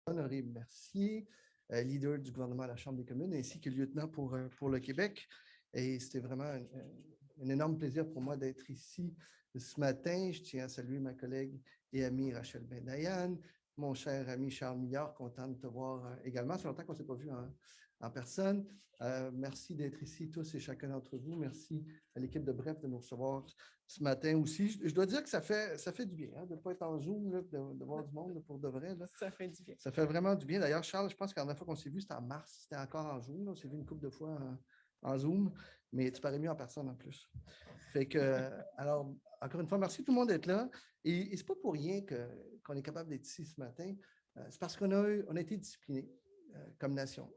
Honoré Mercier, leader du gouvernement à la Chambre des communes, ainsi que lieutenant pour le Québec. Et c'était vraiment un énorme plaisir pour moi d'être ici ce matin. Je tiens à saluer ma collègue et amie Rachel Bendayan, mon cher ami Charles Millard, content de te voir également. Ça fait longtemps qu'on ne s'est pas vu en personne. Merci d'être ici, tous et chacun d'entre vous. Merci à l'équipe de Bref de nous recevoir ce matin aussi. Je dois dire que ça fait du bien hein, de ne pas être en Zoom, là, de voir du monde là, pour de vrai. Là. Ça fait du bien. Ça fait vraiment du bien. D'ailleurs, Charles, je pense que la dernière fois qu'on s'est vu, c'était en mars. C'était encore en Zoom. Là. On s'est vu une couple de fois en Zoom, mais tu parais mieux en personne en plus. Fait que, alors, encore une fois, merci tout le monde d'être là. Et c'est pas pour rien qu'on est capable d'être ici ce matin. C'est parce qu'on a été disciplinés comme nation,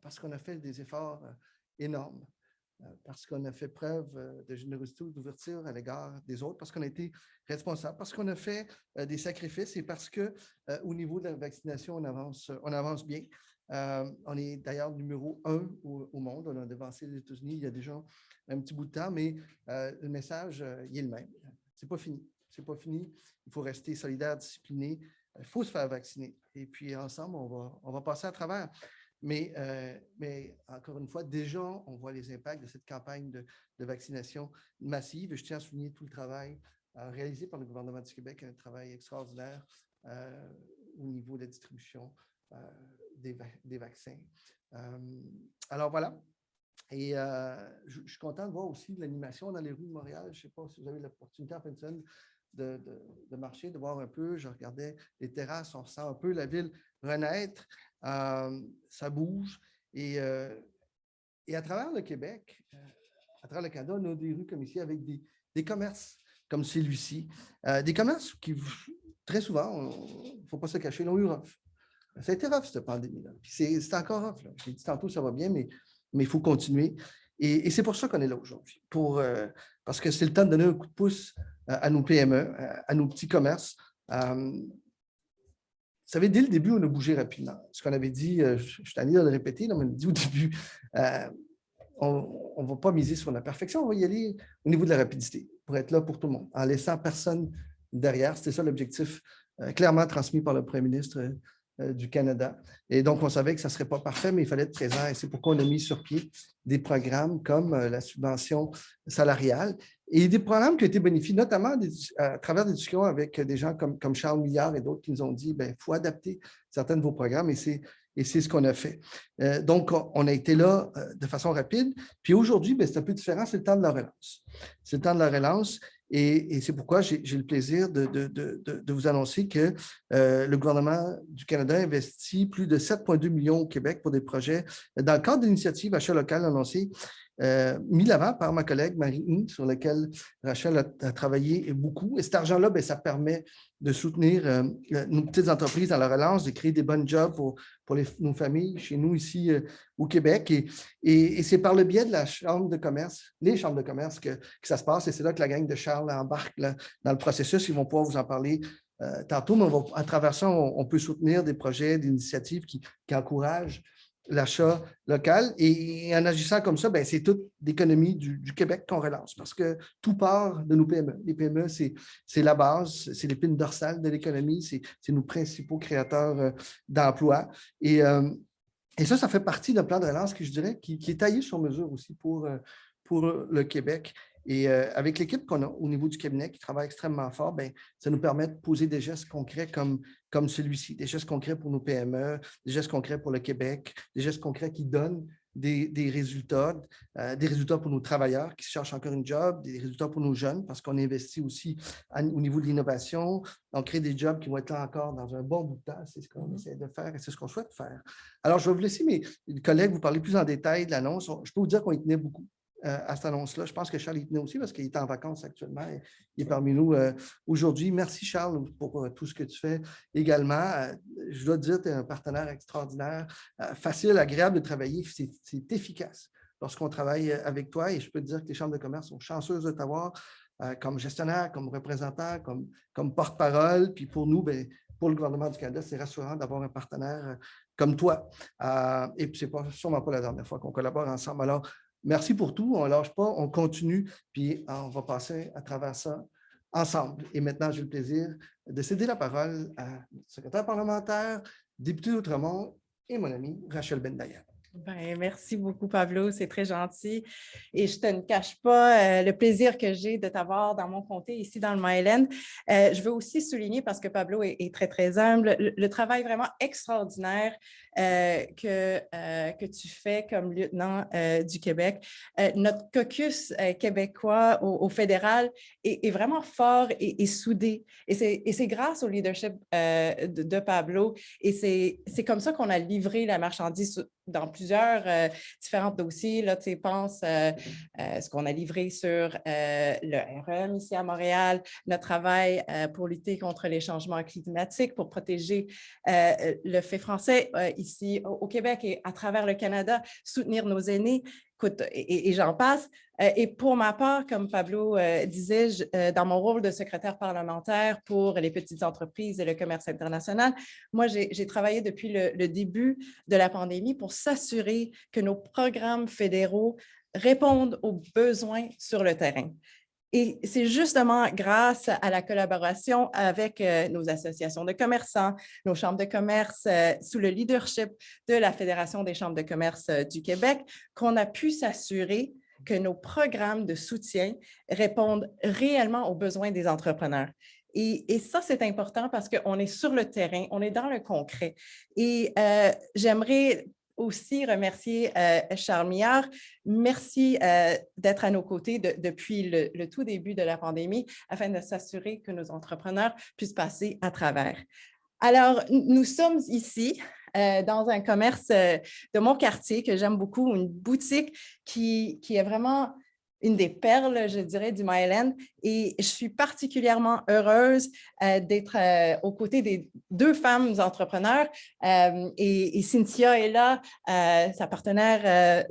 parce qu'on a fait des efforts énormes, parce qu'on a fait preuve de générosité ou d'ouverture à l'égard des autres, parce qu'on a été responsable, parce qu'on a fait des sacrifices et parce qu'au niveau de la vaccination, on avance bien. On est d'ailleurs numéro 1 au monde. On a devancé les États-Unis il y a déjà un petit bout de temps, mais le message, il est le même. C'est pas fini. C'est pas fini. Il faut rester solidaire, discipliné. Il faut se faire vacciner. Et puis, ensemble, on va passer à travers. Mais encore une fois, déjà, on voit les impacts de cette campagne de vaccination massive. Et je tiens à souligner tout le travail réalisé par le gouvernement du Québec, un travail extraordinaire au niveau de la distribution des vaccins. Alors voilà. Et je suis content de voir aussi de l'animation dans les rues de Montréal. Je ne sais pas si vous avez l'opportunité en fin de semaine de marcher, de voir un peu. Je regardais les terrasses, on ressent un peu la ville renaître. Ça bouge. Et à travers le Québec, à travers le Canada, on a des rues comme ici avec des commerces comme celui-ci. Des commerces qui, très souvent, il ne faut pas se cacher, l'ont eu rough. Ça a été rough, cette pandémie-là. Puis c'est encore rough. Je l'ai dit tantôt, ça va bien, mais il faut continuer. Et c'est pour ça qu'on est là aujourd'hui. Parce que c'est le temps de donner un coup de pouce à nos PME, à nos petits commerces. Vous savez, dès le début, on a bougé rapidement. Ce qu'on avait dit, je suis allé le répéter, mais on a dit au début, on ne va pas miser sur la perfection, on va y aller au niveau de la rapidité pour être là pour tout le monde, en laissant personne derrière. C'était ça l'objectif clairement transmis par le premier ministre du Canada. Et donc, on savait que ça ne serait pas parfait, mais il fallait être présent. Et c'est pourquoi on a mis sur pied des programmes comme la subvention salariale et des programmes qui ont été bénéfiques, notamment à travers des discussions avec des gens comme Charles Millard et d'autres qui nous ont dit il faut adapter certains de vos programmes et c'est ce qu'on a fait. Donc, on a été là de façon rapide. Puis aujourd'hui, c'est un peu différent, c'est le temps de la relance. C'est le temps de la relance. Et c'est pourquoi j'ai le plaisir de vous annoncer que le gouvernement du Canada investit plus de 7,2 millions au Québec pour des projets dans le cadre d'initiatives achats locales annoncées, mis l'avant par ma collègue Marie Hing, sur lequel Rachel a travaillé beaucoup. Et cet argent-là, ça permet de soutenir nos petites entreprises dans la relance, de créer des bonnes jobs pour nos familles chez nous ici au Québec. Et c'est par le biais de la Chambre de commerce, les chambres de commerce que ça se passe. Et c'est là que la gang de Charles embarque là, dans le processus. Ils vont pouvoir vous en parler tantôt, mais à travers ça, on peut soutenir des projets, des initiatives qui encouragent l'achat local. Et en agissant comme ça, c'est toute l'économie du Québec qu'on relance parce que tout part de nos PME. Les PME, c'est la base, c'est l'épine dorsale de l'économie, c'est nos principaux créateurs d'emplois. Et ça fait partie d'un plan de relance qui, je dirais, qui est taillé sur mesure aussi pour le Québec. Et avec l'équipe qu'on a au niveau du cabinet qui travaille extrêmement fort, ça nous permet de poser des gestes concrets comme celui-ci, des gestes concrets pour nos PME, des gestes concrets pour le Québec, des gestes concrets qui donnent des résultats pour nos travailleurs qui cherchent encore une job, des résultats pour nos jeunes parce qu'on investit aussi au niveau de l'innovation, on crée des jobs qui vont être là encore dans un bon bout de temps, c'est ce qu'on essaie de faire et c'est ce qu'on souhaite faire. Alors, je vais vous laisser mes collègues vous parler plus en détail de l'annonce. Je peux vous dire qu'on y tenait beaucoup à cette annonce-là. Je pense que Charles y tenait aussi parce qu'il est en vacances actuellement. Il est parmi nous aujourd'hui. Merci, Charles, pour tout ce que tu fais également. Je dois te dire, tu es un partenaire extraordinaire, facile, agréable de travailler. C'est efficace lorsqu'on travaille avec toi et je peux te dire que les chambres de commerce sont chanceuses de t'avoir comme gestionnaire, comme représentant, comme porte-parole. Puis pour nous, pour le gouvernement du Canada, c'est rassurant d'avoir un partenaire comme toi. Et puis, ce n'est sûrement pas la dernière fois qu'on collabore ensemble. Alors, merci pour tout. On ne lâche pas, on continue, puis on va passer à travers ça ensemble. Et maintenant, j'ai le plaisir de céder la parole à notre secrétaire parlementaire député d'Outremont, et mon amie Rachel Bendayan. Ben, merci beaucoup, Pablo. C'est très gentil. Et je ne te cache pas le plaisir que j'ai de t'avoir dans mon comté ici dans le Myland. Je veux aussi souligner, parce que Pablo est très, très humble, le travail vraiment extraordinaire que tu fais comme lieutenant du Québec. Notre caucus québécois au fédéral est vraiment fort et soudé. Et c'est grâce au leadership de Pablo. Et c'est comme ça qu'on a livré la marchandise dans plusieurs différents dossiers. Là, tu penses ce qu'on a livré sur le REM ici à Montréal, notre travail pour lutter contre les changements climatiques, pour protéger le fait français ici au Québec et à travers le Canada, soutenir nos aînés. Écoute, et j'en passe. Et pour ma part, comme Pablo disait, dans mon rôle de secrétaire parlementaire pour les petites entreprises et le commerce international, moi, j'ai travaillé depuis le début de la pandémie pour s'assurer que nos programmes fédéraux répondent aux besoins sur le terrain. Et c'est justement grâce à la collaboration avec nos associations de commerçants, nos chambres de commerce, sous le leadership de la Fédération des chambres de commerce du Québec, qu'on a pu s'assurer que nos programmes de soutien répondent réellement aux besoins des entrepreneurs. Et ça, c'est important parce qu'on est sur le terrain, on est dans le concret. Et j'aimerais aussi remercier Charles Millard. Merci d'être à nos côtés depuis le tout début de la pandémie afin de s'assurer que nos entrepreneurs puissent passer à travers. Alors, nous sommes ici dans un commerce de mon quartier que j'aime beaucoup, une boutique qui est vraiment une des perles, je dirais, du Myland. Et je suis particulièrement heureuse d'être aux côtés des deux femmes entrepreneurs. Et Cynthia est là, sa partenaire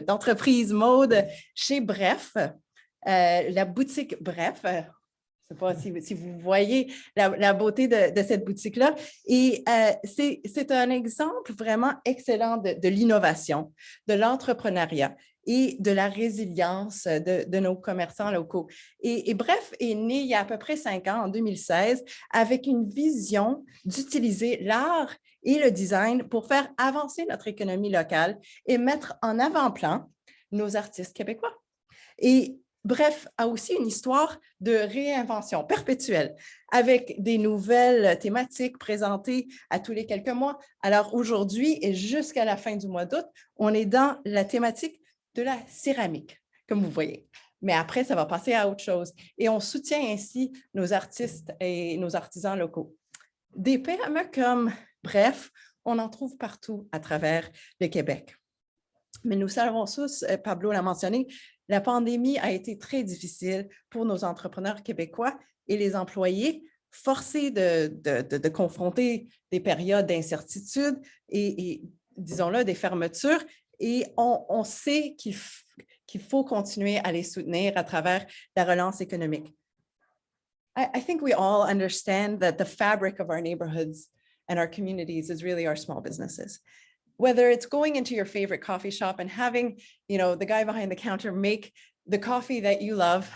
d'entreprise mode chez Bref, la boutique Bref. Je ne sais pas si vous voyez la beauté de cette boutique-là. Et c'est un exemple vraiment excellent de l'innovation, de l'entrepreneuriat et de la résilience de nos commerçants locaux. Et Bref est né il y a à peu près 5 ans, en 2016, avec une vision d'utiliser l'art et le design pour faire avancer notre économie locale et mettre en avant-plan nos artistes québécois. Et Bref a aussi une histoire de réinvention perpétuelle avec des nouvelles thématiques présentées à tous les quelques mois. Alors aujourd'hui et jusqu'à la fin du mois d'août, on est dans la thématique de la céramique, comme vous voyez. Mais après, ça va passer à autre chose. Et on soutient ainsi nos artistes et nos artisans locaux. Des PME comme Bref, on en trouve partout à travers le Québec. Mais nous savons tous, Pablo l'a mentionné, la pandémie a été très difficile pour nos entrepreneurs québécois et les employés, forcés de confronter des périodes d'incertitude et disons-le, des fermetures. Et on sait qu'il faut continuer à les soutenir à travers la relance économique. I think we all understand that the fabric of our neighborhoods and our communities is really our small businesses. Whether it's going into your favorite coffee shop and having, the guy behind the counter make the coffee that you love,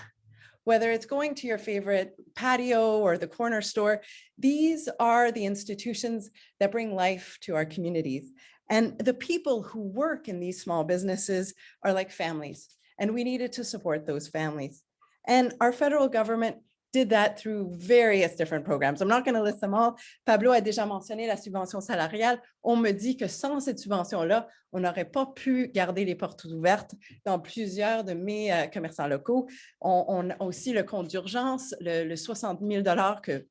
whether it's going to your favorite patio or the corner store, these are the institutions that bring life to our communities. And the people who work in these small businesses are like families, and we needed to support those families. And our federal government did that through various different programs. I'm not going to list them all. Pablo a déjà mentionné la subvention salariale. On me dit que sans cette subvention-là, on n'aurait pas pu garder les portes ouvertes dans plusieurs de mes commerçants locaux. On a aussi le compte d'urgence, le 60 000 $ que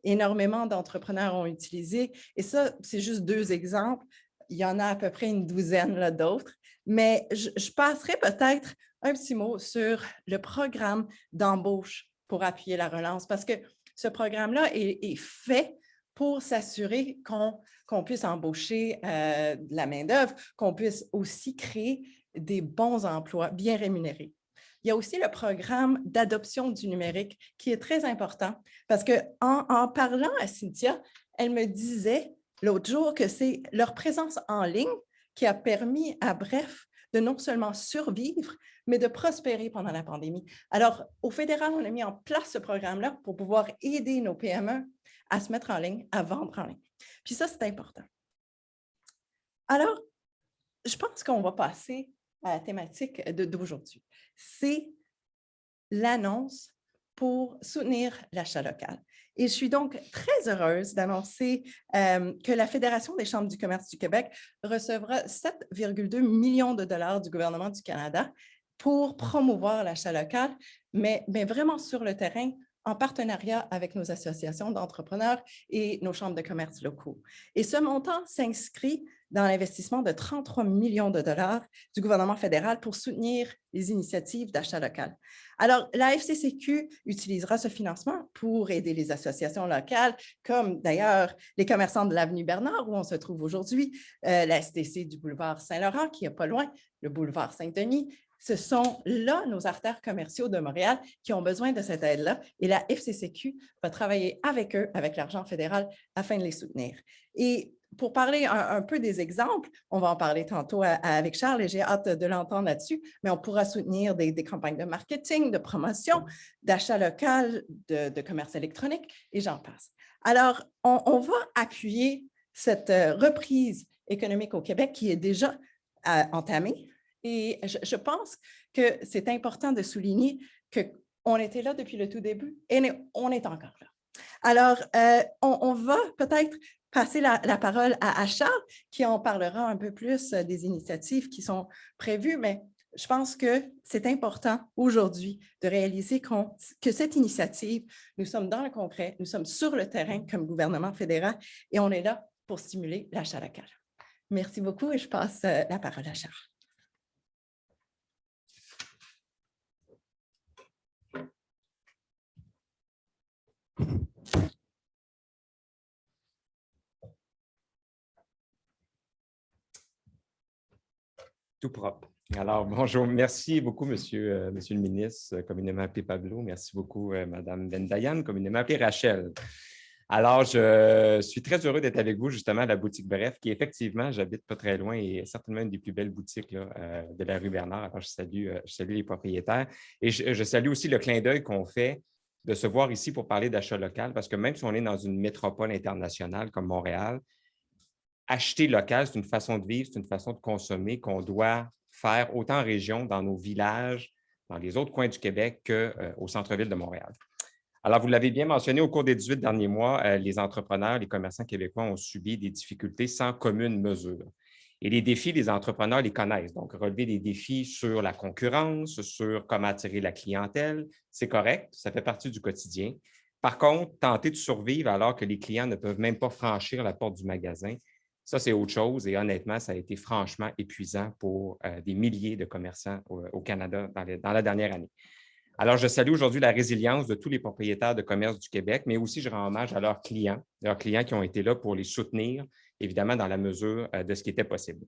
énormément d'entrepreneurs ont utilisé. Et ça, c'est juste 2 exemples. Il y en a à peu près une douzaine d'autres. Mais je passerai peut-être un petit mot sur le programme d'embauche pour appuyer la relance, parce que ce programme-là est fait pour s'assurer qu'on puisse embaucher de la main-d'œuvre, qu'on puisse aussi créer des bons emplois bien rémunérés. Il y a aussi le programme d'adoption du numérique qui est très important parce qu'en parlant à Cynthia, elle me disait l'autre jour que c'est leur présence en ligne qui a permis à Bref de non seulement survivre, mais de prospérer pendant la pandémie. Alors, au fédéral, on a mis en place ce programme-là pour pouvoir aider nos PME à se mettre en ligne, à vendre en ligne. Puis ça, c'est important. Alors, je pense qu'on va passer à la thématique d'aujourd'hui. C'est l'annonce pour soutenir l'achat local. Et je suis donc très heureuse d'annoncer que la Fédération des chambres du commerce du Québec recevra 7,2 millions de dollars du gouvernement du Canada pour promouvoir l'achat local, mais vraiment sur le terrain, en partenariat avec nos associations d'entrepreneurs et nos chambres de commerce locaux. Et ce montant s'inscrit dans l'investissement de 33 millions de dollars du gouvernement fédéral pour soutenir les initiatives d'achat local. Alors, la FCCQ utilisera ce financement pour aider les associations locales, comme d'ailleurs les commerçants de l'avenue Bernard, où on se trouve aujourd'hui, la STC du boulevard Saint-Laurent, qui est pas loin, le boulevard Saint-Denis. Ce sont là nos artères commerciaux de Montréal qui ont besoin de cette aide-là et la FCCQ va travailler avec eux, avec l'argent fédéral, afin de les soutenir. Et pour parler un peu des exemples, on va en parler tantôt avec Charles et j'ai hâte de l'entendre là-dessus, mais on pourra soutenir des campagnes de marketing, de promotion, d'achat local, de commerce électronique et j'en passe. Alors, on va appuyer cette reprise économique au Québec qui est déjà entamée. Et je pense que c'est important de souligner qu'on était là depuis le tout début et on est encore là. Alors, on va peut-être passer la parole à Charles, qui en parlera un peu plus des initiatives qui sont prévues, mais je pense que c'est important aujourd'hui de réaliser que cette initiative, nous sommes dans le concret, nous sommes sur le terrain comme gouvernement fédéral et on est là pour stimuler l'achat local. Merci beaucoup et je passe la parole à Charles. Tout propre. Alors, bonjour. Merci beaucoup, monsieur le ministre, communément appelé Pablo. Merci beaucoup, madame Bendayan, communément appelée Rachel. Alors, je suis très heureux d'être avec vous, justement, à la boutique Bref, qui effectivement, j'habite pas très loin et est certainement une des plus belles boutiques là, de la rue Bernard. Alors, je salue les propriétaires. Et je salue aussi le clin d'œil qu'on fait de se voir ici pour parler d'achat local, parce que même si on est dans une métropole internationale comme Montréal, acheter local, c'est une façon de vivre, c'est une façon de consommer qu'on doit faire autant en région, dans nos villages, dans les autres coins du Québec qu'au centre-ville de Montréal. Alors, vous l'avez bien mentionné, au cours des 18 derniers mois, les entrepreneurs, les commerçants québécois ont subi des difficultés sans commune mesure. Et les défis, les entrepreneurs les connaissent. Donc, relever des défis sur la concurrence, sur comment attirer la clientèle, c'est correct, ça fait partie du quotidien. Par contre, tenter de survivre alors que les clients ne peuvent même pas franchir la porte du magasin, ça, c'est autre chose et honnêtement, ça a été franchement épuisant pour des milliers de commerçants au Canada dans la dernière année. Alors, je salue aujourd'hui la résilience de tous les propriétaires de commerce du Québec, mais aussi je rends hommage à leurs clients qui ont été là pour les soutenir, évidemment, dans la mesure de ce qui était possible.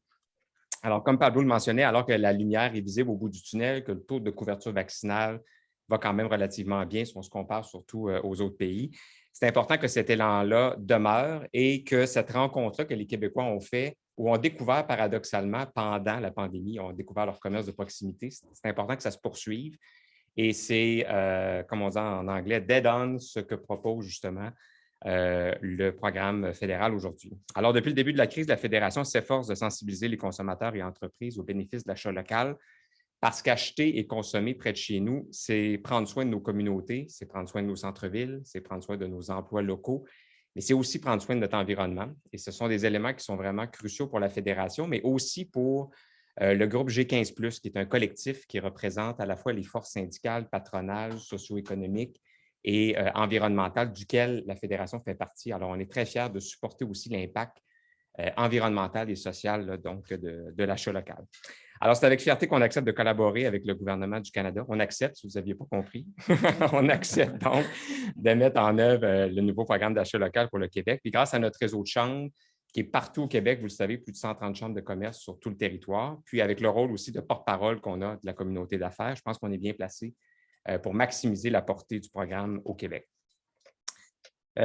Alors, comme Pablo le mentionnait, alors que la lumière est visible au bout du tunnel, que le taux de couverture vaccinale va quand même relativement bien si on se compare surtout aux autres pays, c'est important que cet élan-là demeure et que cette rencontre-là que les Québécois ont fait ou ont découvert paradoxalement pendant la pandémie, ont découvert leur commerce de proximité, c'est important que ça se poursuive. Et c'est, comme on dit en anglais, dead on ce que propose justement le programme fédéral aujourd'hui. Alors, depuis le début de la crise, la Fédération s'efforce de sensibiliser les consommateurs et entreprises aux bénéfices de l'achat local parce qu'acheter et consommer près de chez nous, c'est prendre soin de nos communautés, c'est prendre soin de nos centres-villes, c'est prendre soin de nos emplois locaux, mais c'est aussi prendre soin de notre environnement. Et ce sont des éléments qui sont vraiment cruciaux pour la Fédération, mais aussi pour le groupe G15+, qui est un collectif qui représente à la fois les forces syndicales, patronales, socio-économiques et environnementales duquel la Fédération fait partie. Alors, on est très fiers de supporter aussi l'impact environnemental et social là, donc de l'achat local. Alors, c'est avec fierté qu'on accepte de collaborer avec le gouvernement du Canada. On accepte, si vous n'aviez pas compris, on accepte donc de mettre en œuvre le nouveau programme d'achat local pour le Québec. Puis grâce à notre réseau de chambres, qui est partout au Québec, vous le savez, plus de 130 chambres de commerce sur tout le territoire, puis avec le rôle aussi de porte-parole qu'on a de la communauté d'affaires, je pense qu'on est bien placé pour maximiser la portée du programme au Québec.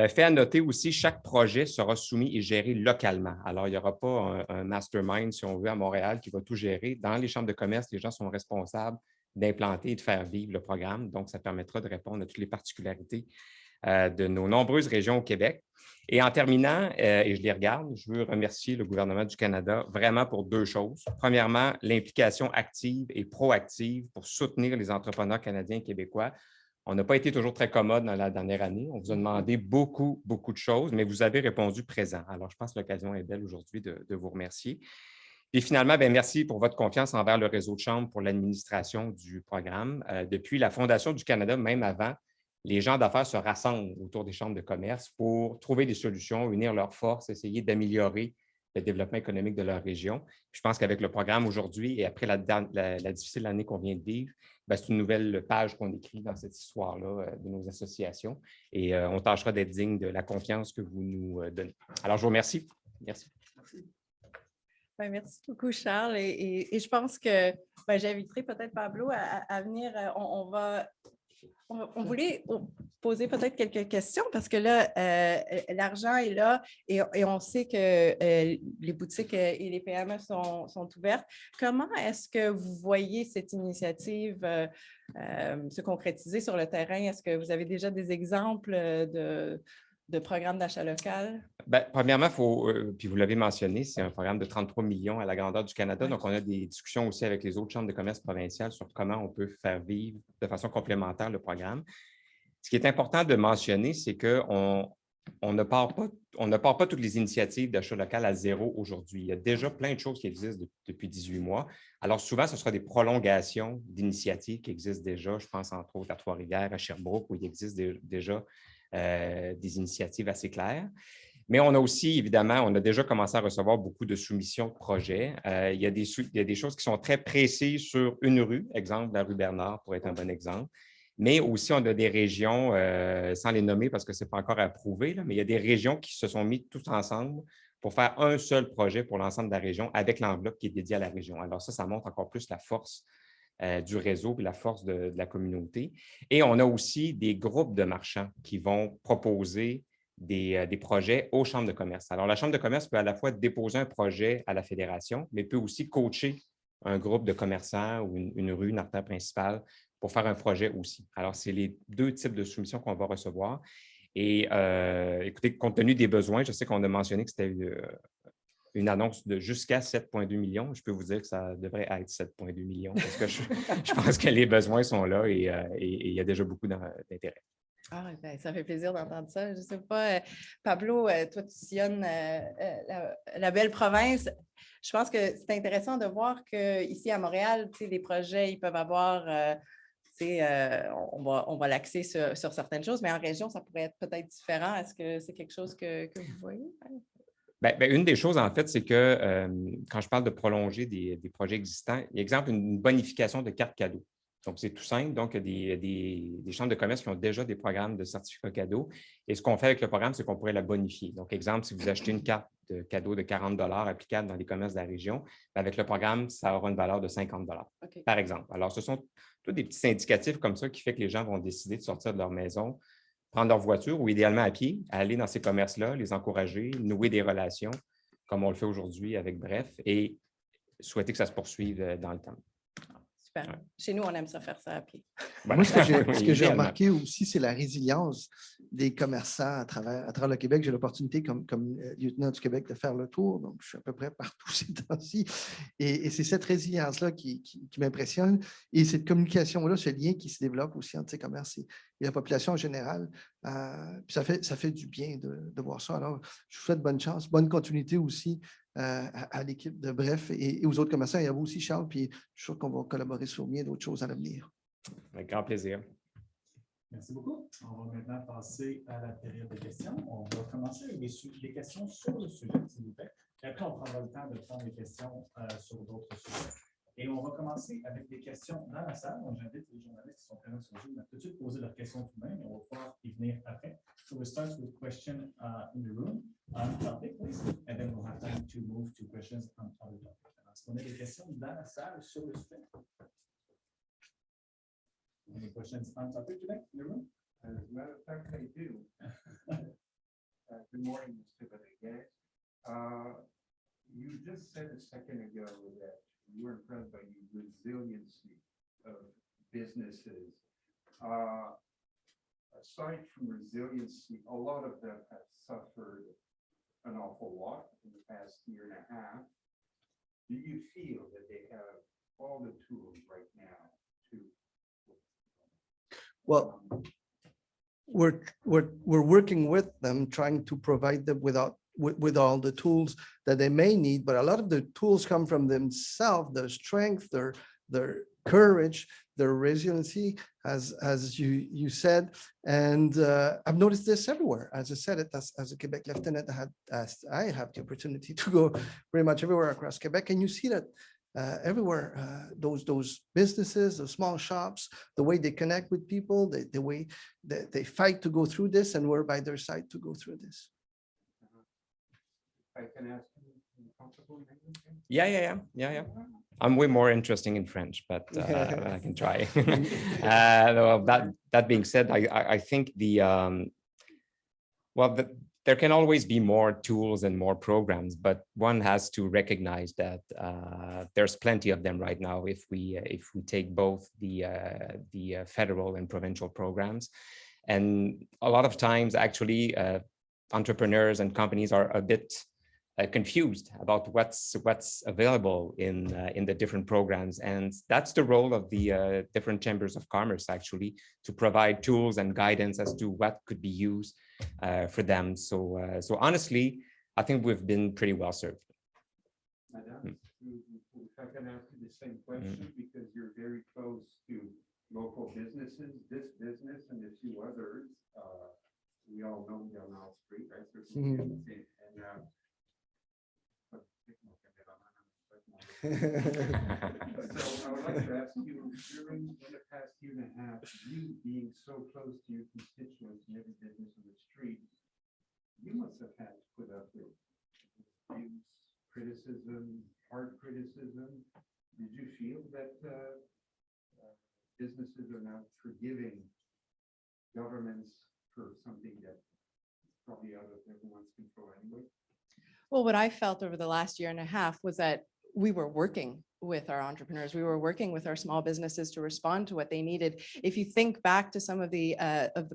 Fait à noter aussi, chaque projet sera soumis et géré localement. Alors, il n'y aura pas un mastermind, si on veut, à Montréal qui va tout gérer. Dans les chambres de commerce, les gens sont responsables d'implanter et de faire vivre le programme. Donc, ça permettra de répondre à toutes les particularités de nos nombreuses régions au Québec. Et en terminant, et je les regarde, je veux remercier le gouvernement du Canada vraiment pour 2 choses. Premièrement, l'implication active et proactive pour soutenir les entrepreneurs canadiens et québécois. On n'a pas été toujours très commode dans la dernière année. On vous a demandé beaucoup, beaucoup de choses, mais vous avez répondu présent. Alors, je pense que l'occasion est belle aujourd'hui de vous remercier. Et finalement, merci pour votre confiance envers le réseau de chambres pour l'administration du programme. Depuis la Fondation du Canada, même avant, les gens d'affaires se rassemblent autour des chambres de commerce pour trouver des solutions, unir leurs forces, essayer d'améliorer le développement économique de leur région. Je pense qu'avec le programme aujourd'hui et après la difficile année qu'on vient de vivre, c'est une nouvelle page qu'on écrit dans cette histoire-là de nos associations et on tâchera d'être digne de la confiance que vous nous donnez. Alors, je vous remercie. Merci. Merci beaucoup, Charles. Et je pense que j'inviterai peut-être Pablo à venir. On voulait poser peut-être quelques questions parce que là, l'argent est là et on sait que les boutiques et les PME sont ouvertes. Comment est-ce que vous voyez cette initiative se concrétiser sur le terrain? Est-ce que vous avez déjà des exemples de programmes d'achat local? Premièrement, puis vous l'avez mentionné, c'est un programme de 33 millions à la grandeur du Canada. Donc, on a des discussions aussi avec les autres chambres de commerce provinciales sur comment on peut faire vivre de façon complémentaire le programme. Ce qui est important de mentionner, c'est qu'on ne part pas toutes les initiatives d'achat local à zéro aujourd'hui. Il y a déjà plein de choses qui existent depuis 18 mois. Alors, souvent, ce sera des prolongations d'initiatives qui existent déjà. Je pense entre autres à Trois-Rivières, à Sherbrooke, où il existe déjà des initiatives assez claires. Mais on a aussi, évidemment, on a déjà commencé à recevoir beaucoup de soumissions de projets. Il y a des choses qui sont très précises sur une rue, exemple la rue Bernard pour être un bon exemple. Mais aussi, on a des régions, sans les nommer parce que ce n'est pas encore approuvé, mais il y a des régions qui se sont mises tous ensemble pour faire un seul projet pour l'ensemble de la région avec l'enveloppe qui est dédiée à la région. Alors ça montre encore plus la force du réseau et la force de la communauté. Et on a aussi des groupes de marchands qui vont proposer des projets aux chambres de commerce. Alors, la chambre de commerce peut à la fois déposer un projet à la fédération, mais peut aussi coacher un groupe de commerçants ou une rue, une artère principale pour faire un projet aussi. Alors, c'est les 2 types de soumissions qu'on va recevoir. Et écoutez, compte tenu des besoins, je sais qu'on a mentionné que c'était une annonce de jusqu'à 7,2 millions. Je peux vous dire que ça devrait être 7,2 millions parce que je pense que les besoins sont là et il y a déjà beaucoup d'intérêt. Ça fait plaisir d'entendre ça. Je ne sais pas, Pablo, toi, tu sillonnes la belle province. Je pense que c'est intéressant de voir qu'ici à Montréal, les projets, ils peuvent avoir, on va l'axer sur certaines choses, mais en région, ça pourrait être peut-être différent. Est-ce que c'est quelque chose que vous voyez? Une des choses, en fait, c'est que quand je parle de prolonger des projets existants, il y a exemple une bonification de cartes cadeaux. Donc, c'est tout simple. Donc, il y a des chambres de commerce qui ont déjà des programmes de certificats cadeaux. Et ce qu'on fait avec le programme, c'est qu'on pourrait la bonifier. Donc, exemple, si vous achetez une carte de cadeau de 40 applicable dans les commerces de la région, avec le programme, ça aura une valeur de 50 par exemple. Alors, ce sont tous des petits indicatifs comme ça qui font que les gens vont décider de sortir de leur maison, prendre leur voiture ou idéalement à pied, aller dans ces commerces-là, les encourager, nouer des relations, comme on le fait aujourd'hui avec Bref, et souhaiter que ça se poursuive dans le temps. Super. Ouais. Chez nous, on aime ça faire ça à pied. Moi, ce que j'ai remarqué aussi, c'est la résilience des commerçants à travers le Québec. J'ai l'opportunité, comme lieutenant du Québec, de faire le tour. Donc, je suis à peu près partout ces temps-ci. Et c'est cette résilience-là qui m'impressionne. Et cette communication-là, ce lien qui se développe aussi entre ces commerces et la population en général. Puis ça fait du bien de voir ça. Alors, je vous souhaite bonne chance, bonne continuité aussi à l'équipe de Bref et aux autres commerçants et à vous aussi, Charles. Puis je suis sûr qu'on va collaborer sur bien d'autres choses à l'avenir. Avec grand plaisir. Merci beaucoup. On va maintenant passer à la période de questions. On va commencer avec des questions sur le sujet, s'il vous plaît. Et après, on prendra le temps de prendre des questions sur d'autres sujets. Et on va commencer avec des questions dans la salle. Donc, j'invite les journalistes qui sont présents sur le Zoom à tout de suite poser leurs questions tout-de-même et on va pouvoir y venir après. So we'll start with question in the room on topic, please, and then we'll have time to move to questions on other topics. Est-ce qu'on a des questions dans la salle sur le sujet? Any questions on topic today in the room? As a matter of fact, I do. Good morning, Mr. Rodriguez. You just said a second ago that you were impressed by the resiliency of businesses. aside from resiliency, a lot of them have suffered an awful lot in the past year and a half. Do you feel that they have all the tools right now to? Well, we're working with them, trying to provide them with all the tools that they may need, but a lot of the tools come from themselves, their strength, their courage, their resiliency, as you said. And I've noticed this everywhere. As I said it, as a Quebec lieutenant, I have the opportunity to go pretty much everywhere across Quebec, and you see that everywhere, those businesses, those small shops, the way they connect with people, the way that they fight to go through this, and we're by their side to go through this. I can ask you comfortable in English? Yeah. I'm way more interesting in French, but I can try. Well, that being said, I think there can always be more tools and more programs, but one has to recognize that there's plenty of them right now if we take both the federal and provincial programs. And a lot of times, actually, entrepreneurs and companies are a bit confused about what's available in the different programs. And that's the role of the different chambers of commerce, actually, to provide tools and guidance as to what could be used for them. So honestly, I think we've been pretty well served. Madame, if I can ask you the same question, because you're very close to local businesses, this business and a few others, we all know Bernard Street, right? So I would like to ask you, during the past year and a half, you being so close to your constituents and every business on the street, you must have had to put up with abuse, criticism, hard criticism. Did you feel that businesses are now forgiving governments for something that probably out of everyone's control anyway? Well, what I felt over the last year and a half was that we were working with our entrepreneurs. We were working with our small businesses to respond to what they needed. If you think back to some of the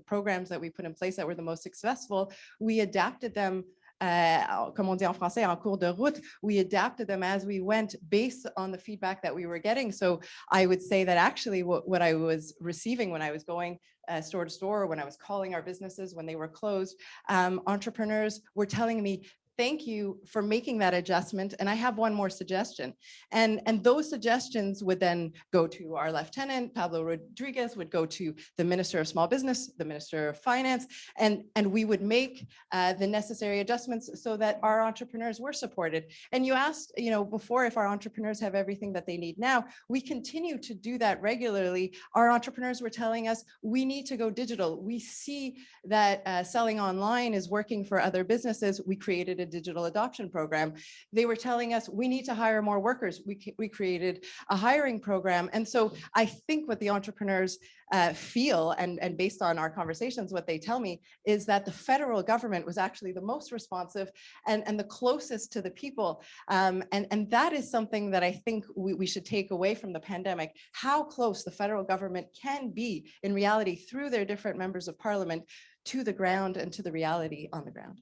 programs that we put in place that were the most successful, we adapted them, comme on dit en français, en cours de route. We adapted them as we went based on the feedback that we were getting. So I would say that actually what I was receiving when I was going store to store, when I was calling our businesses when they were closed, entrepreneurs were telling me, thank you for making that adjustment. And I have one more suggestion. And those suggestions would then go to our lieutenant, Pablo Rodriguez, would go to the Minister of Small Business, the Minister of Finance, and we would make the necessary adjustments so that our entrepreneurs were supported. And you asked, before, if our entrepreneurs have everything that they need now. We continue to do that regularly. Our entrepreneurs were telling us, we need to go digital. We see that selling online is working for other businesses. We created a digital adoption program. They were telling us we need to hire more workers. We created a hiring program. And so I think what the entrepreneurs feel, and based on our conversations, what they tell me is that the federal government was actually the most responsive and the closest to the people. And that is something that I think we should take away from the pandemic, how close the federal government can be in reality through their different members of parliament to the ground and to the reality on the ground.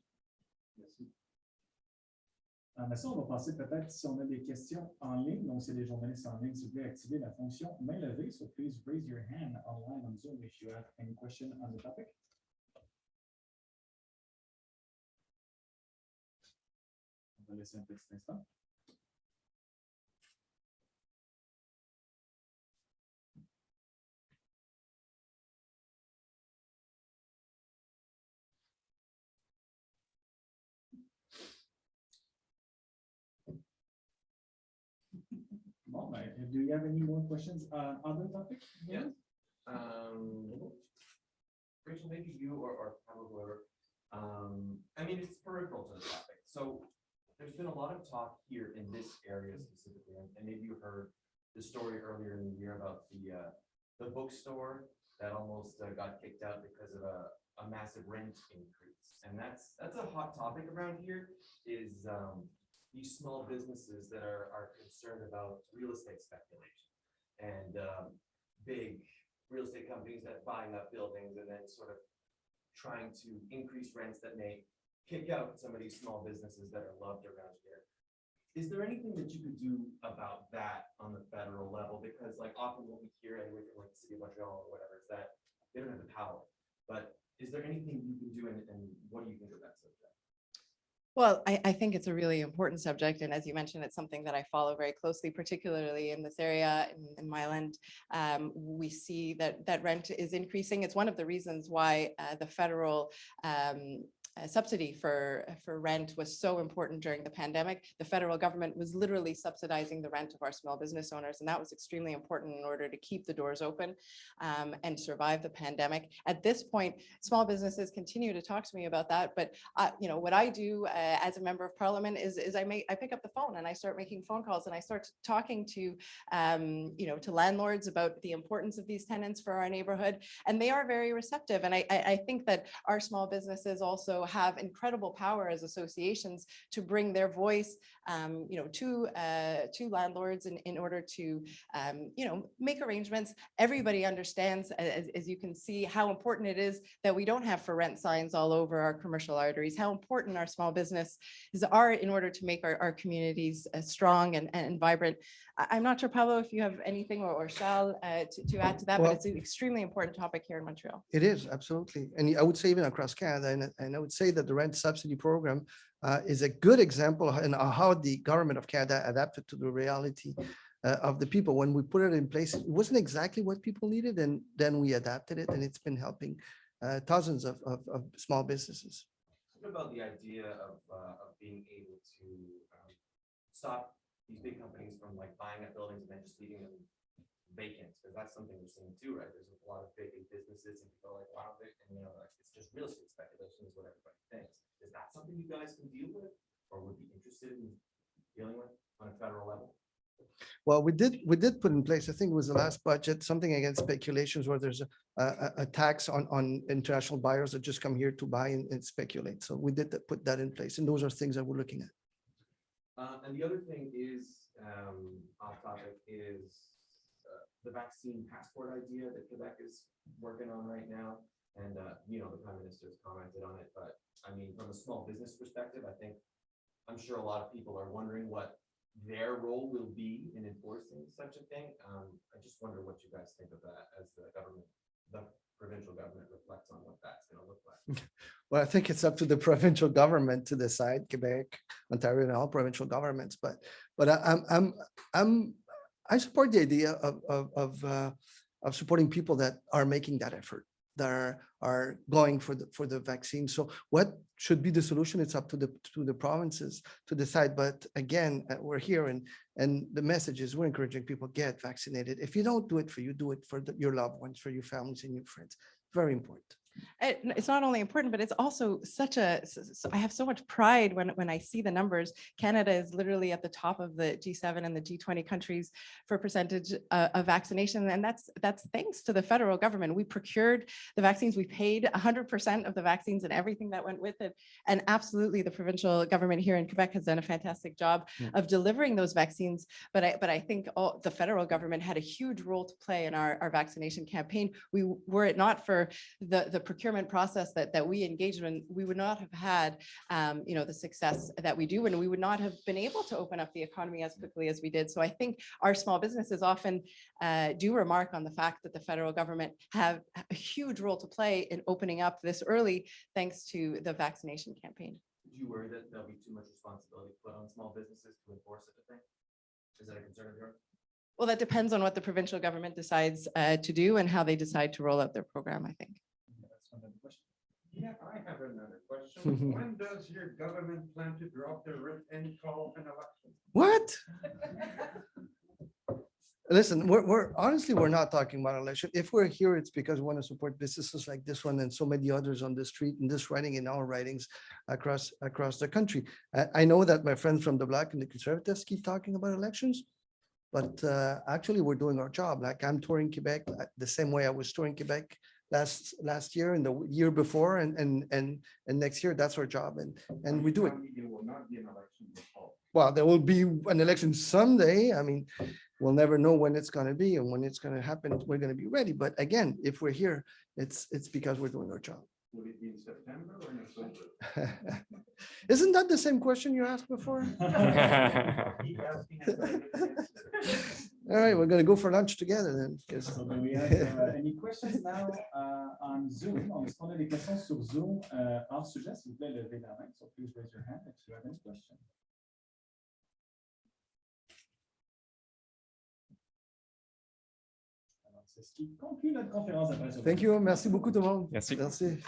Merci, on va passer peut-être si on a des questions en ligne. Donc, c'est des journalistes en ligne, s'il vous plaît, activez la fonction main levée. So please raise your hand online on Zoom if you have any question on the topic. On va laisser un petit instant. Do you have any more questions on the topic? Yeah. Rachel, maybe you or Pablo, whoever. I mean, it's peripheral to the topic. So there's been a lot of talk here in this area specifically, and maybe you heard the story earlier in the year about the bookstore that almost got kicked out because of a massive rent increase. And that's a hot topic around here, is these small businesses that are concerned about real estate speculation and big real estate companies that buying up buildings and then sort of trying to increase rents that may kick out some of these small businesses that are loved around here. Is there anything that you could do about that on the federal level? Because like often what we hear anyway from like the city of Montreal or whatever is that they don't have the power. But is there anything you can do and what do you think of that subject? Well, I think it's a really important subject. And as you mentioned, it's something that I follow very closely, particularly in this area in Milan. We see that rent is increasing. It's one of the reasons why the federal subsidy for rent was so important during the pandemic. The federal government was literally subsidizing the rent of our small business owners, and that was extremely important in order to keep the doors open and survive the pandemic. At this point, small businesses continue to talk to me about that, but what I do as a member of parliament is I pick up the phone and I start making phone calls and I start talking to to landlords about the importance of these tenants for our neighborhood, and they are very receptive. And I think that our small businesses also have incredible power as associations to bring their voice, to landlords in order to, make arrangements. Everybody understands, as you can see, how important it is that we don't have for rent signs all over our commercial arteries, how important our small businesses are in order to make our communities strong and vibrant. I'm not sure, Pablo, if you have anything or Charles to add to that, Well, but it's an extremely important topic here in Montreal. It is, absolutely. And I would say even across Canada, and I would say that the rent subsidy program is a good example of how the government of Canada adapted to the reality of the people. When we put it in place, it wasn't exactly what people needed, and then we adapted it, and it's been helping thousands of small businesses. What about the idea of being able to stop these big companies from like buying up buildings and then just leaving them vacant? Because that's something we're seeing too, right? There's a lot of vacant businesses and people are like, wow, and like, it's just real estate speculation is what everybody thinks. Is that something you guys can deal with or would be interested in dealing with on a federal level? Well, we did put in place, I think it was the last budget, something against speculations where there's a tax on international buyers that just come here to buy and speculate. So we did put that in place, and those are things that we're looking at. And the other thing is, off topic, is the vaccine passport idea that Quebec is working on right now. And, the Prime Minister's commented on it, but I mean, from a small business perspective, I'm sure a lot of people are wondering what their role will be in enforcing such a thing. I just wonder what you guys think of that as the provincial government reflects on what that's going to look like. Well, I think it's up to the provincial government to decide, Quebec, Ontario, and all provincial governments. But I support the idea of supporting people that are making that effort, that are going for the vaccine. So what should be the solution? It's up to the provinces to decide. But again, we're here, and the message is we're encouraging people get vaccinated. If you don't do it for you, do it for your loved ones, for your families and your friends. Very important. It's not only important, but it's also I have so much pride when I see the numbers. Canada is literally at the top of the G7 and the G20 countries for percentage of vaccination. And that's thanks to the federal government. We procured the vaccines, we paid 100% of the vaccines and everything that went with it. And absolutely the provincial government here in Quebec has done a fantastic job of delivering those vaccines. But I think the federal government had a huge role to play in our vaccination campaign. Were it not for the procurement process that we engaged in, we would not have had the success that we do, and we would not have been able to open up the economy as quickly as we did. So I think our small businesses often do remark on the fact that the federal government have a huge role to play in opening up this early, thanks to the vaccination campaign. Do you worry that there'll be too much responsibility put on small businesses to enforce such a thing? Is that a concern of yours? Well, that depends on what the provincial government decides to do and how they decide to roll out their program, I think. Yeah, I have another question. When does your government plan to drop the rent and call an election? What? Listen, we're honestly, we're not talking about election. If we're here, it's because we want to support businesses like this one and so many others on the street, and this writing in our writings across the country. I know that my friends from the Bloc and the Conservatives keep talking about elections, but actually we're doing our job. Like I'm touring Quebec the same way I was touring Quebec last year and the year before, and next year. That's our job, and we do it. There will not be an election before. Well, there will be an election someday. I mean, we'll never know when it's going to be and when it's going to happen. We're going to be ready. But again, if we're here, it's because we're doing our job. Will it be in September or in October? Isn't that the same question you asked before? Keep asking us. All right, we're going to go for lunch together then. 'cause- So do we have any questions now on Zoom? Est-ce qu'on a des questions sur Zoom hors sujet? S'il vous plaît, levez la main. So please raise your hand if you have any questions. Alors, c'est ce qui conclut notre conférence de presse. Thank you. Merci beaucoup tout le monde. Merci. Merci.